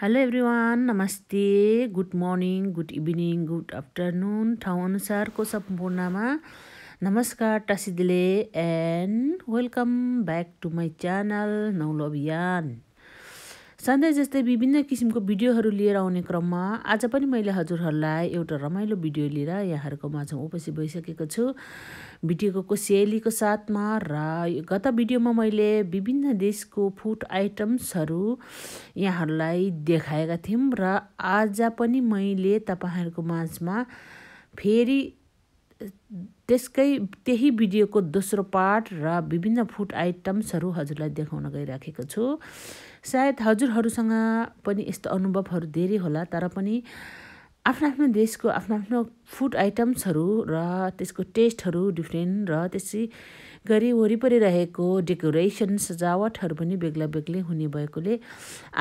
Hello everyone, नमस्ते, good morning, good evening, good afternoon, ठाउँ अनुसारको सम्पूर्णमा नमस्कार टासिदिले and welcome back to my channel Naulo Abhiyan. सधैँ जस्तै विभिन्न किसिमको भिडियोहरू लिएर आउने क्रममा आज पनि मैले हजुरहरूलाई एउटा रमाइलो भिडियो लिएर यहाँहरूको माझमा उपस्थित भइसकेको छु। भिडियोको शैलीको साथमा र गत भिडियोमा मैले विभिन्न देशको फुड आइटम्सहरू यहाँहरूलाई देखाएका थियौँ र आज पनि मैले तपाईँहरूको माझमा फेरि त्यही भिडियोको दोस्रो पार्ट र विभिन्न फुड आइटम्सहरू हजुरलाई देखाउन गइराखेको छु। सायद हजुरहरूसँग पनि यस्तो अनुभवहरू धेरै होला, तर पनि आफ्नो आफ्नो देशको आफ्नो आफ्नो फुड आइटम्सहरू र त्यसको टेस्टहरू डिफ्रेन्ट र त्यसै गरी वरिपरि रहेको डेकोरेसन सजावटहरू पनि बेग्ला बेग्लै हुने भएकोले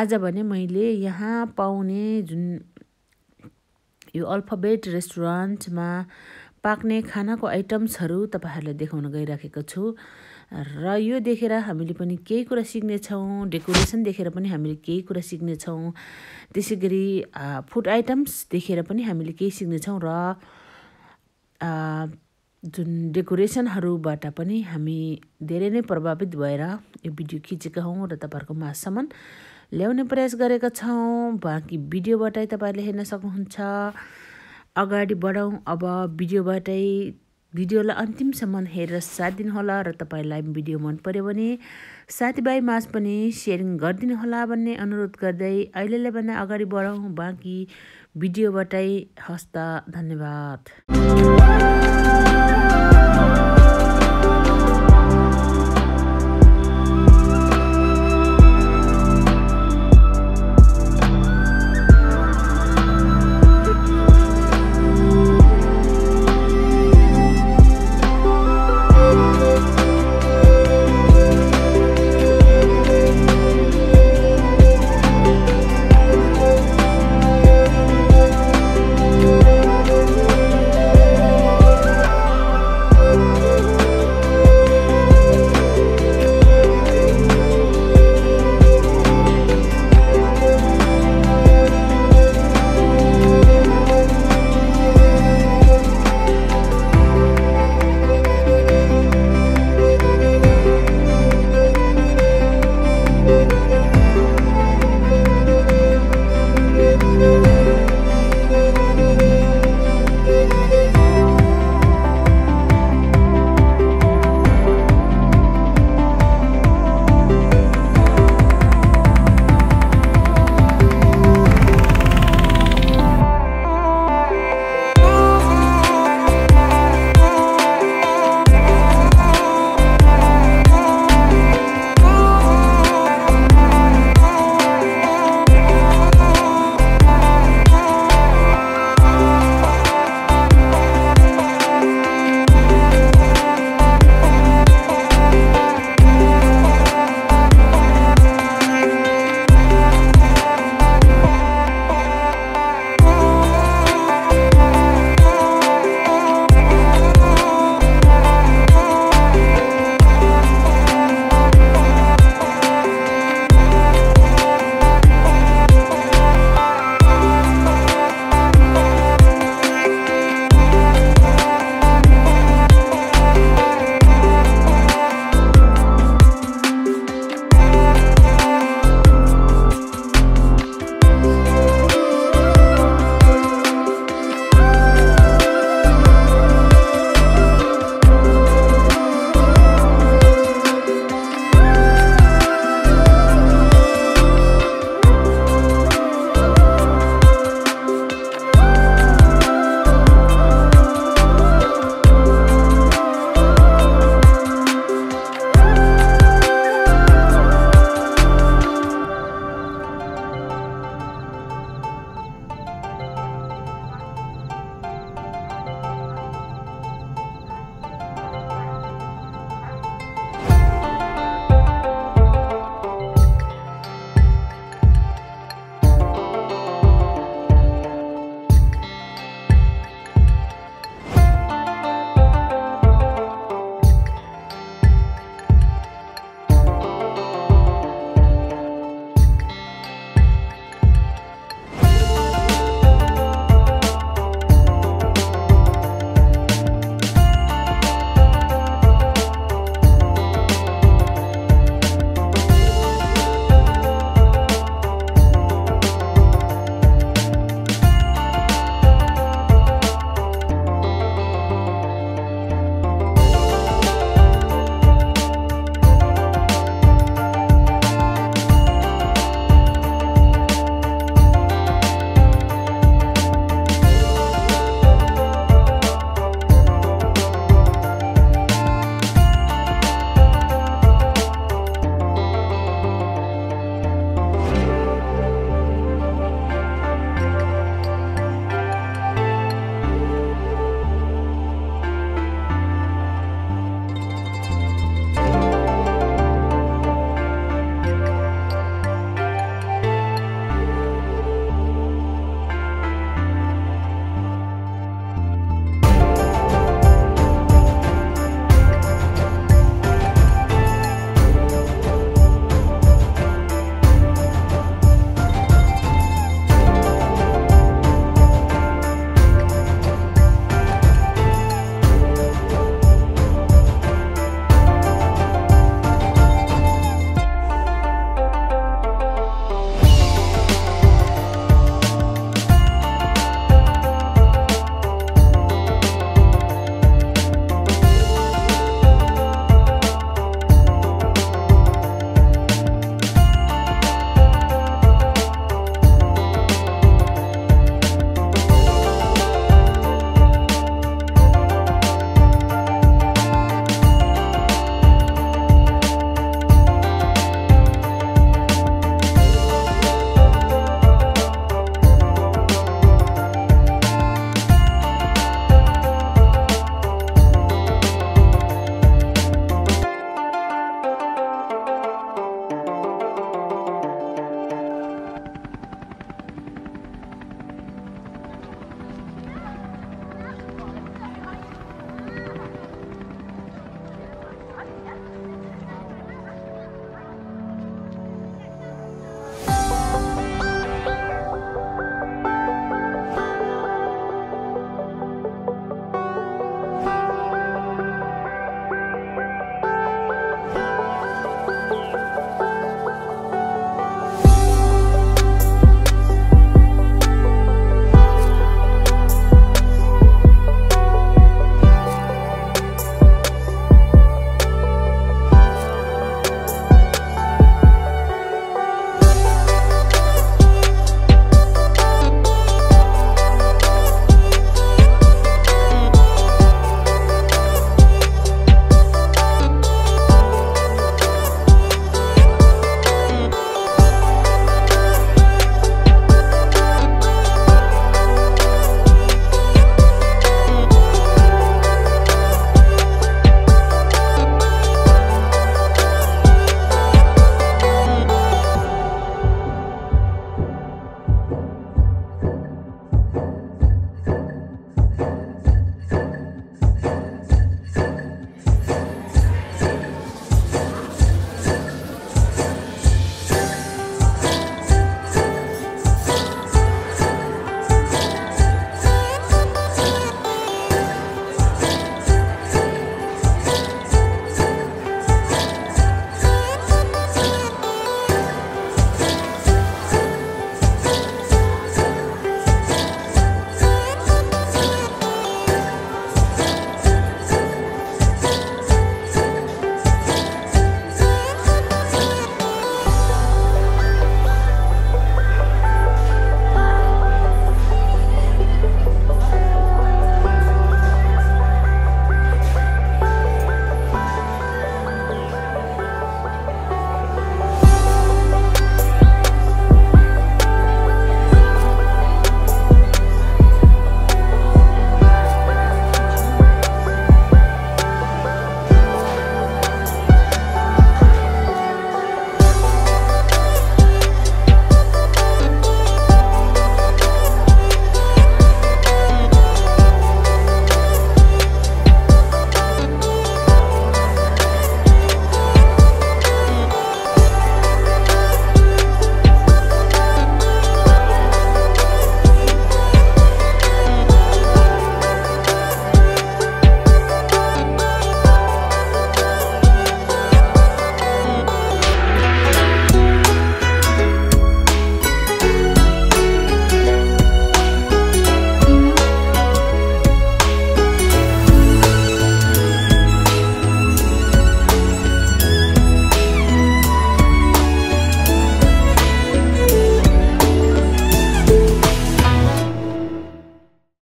आज भने मैले यहाँ पाउने जुन यो अल्फाबेट रेस्टुरेन्टमा पाक्ने खानाको आइटम्सहरू तपाईँहरूलाई देखाउन गइराखेको छु र यो देखेर हामीले पनि केही कुरा सिक्नेछौँ। डेकोरेसन देखेर पनि हामीले केही कुरा सिक्नेछौँ। त्यसै गरी फुड आइटम्स देखेर पनि हामीले केही सिक्नेछौँ र जुन डेकोरेसनहरूबाट पनि हामी धेरै नै प्रभावित भएर यो भिडियो खिचेका हौँ र तपाईँहरूको माझसम्म ल्याउने प्रयास गरेका छौँ। बाँकी भिडियोबाटै तपाईँहरूले हेर्न सक्नुहुन्छ। अगाडि बढौँ अब भिडियोलाई अन्तिमसम्म हेरेर साथ दिनुहोला र तपाईँलाई भिडियो मन पर्यो भने साथीभाइ माझ पनि सेयरिङ गरिदिनु होला भन्ने अनुरोध गर्दै अहिलेलाई भने अगाडि बढौँ। बाँकी भिडियोबाटै हस्त, धन्यवाद।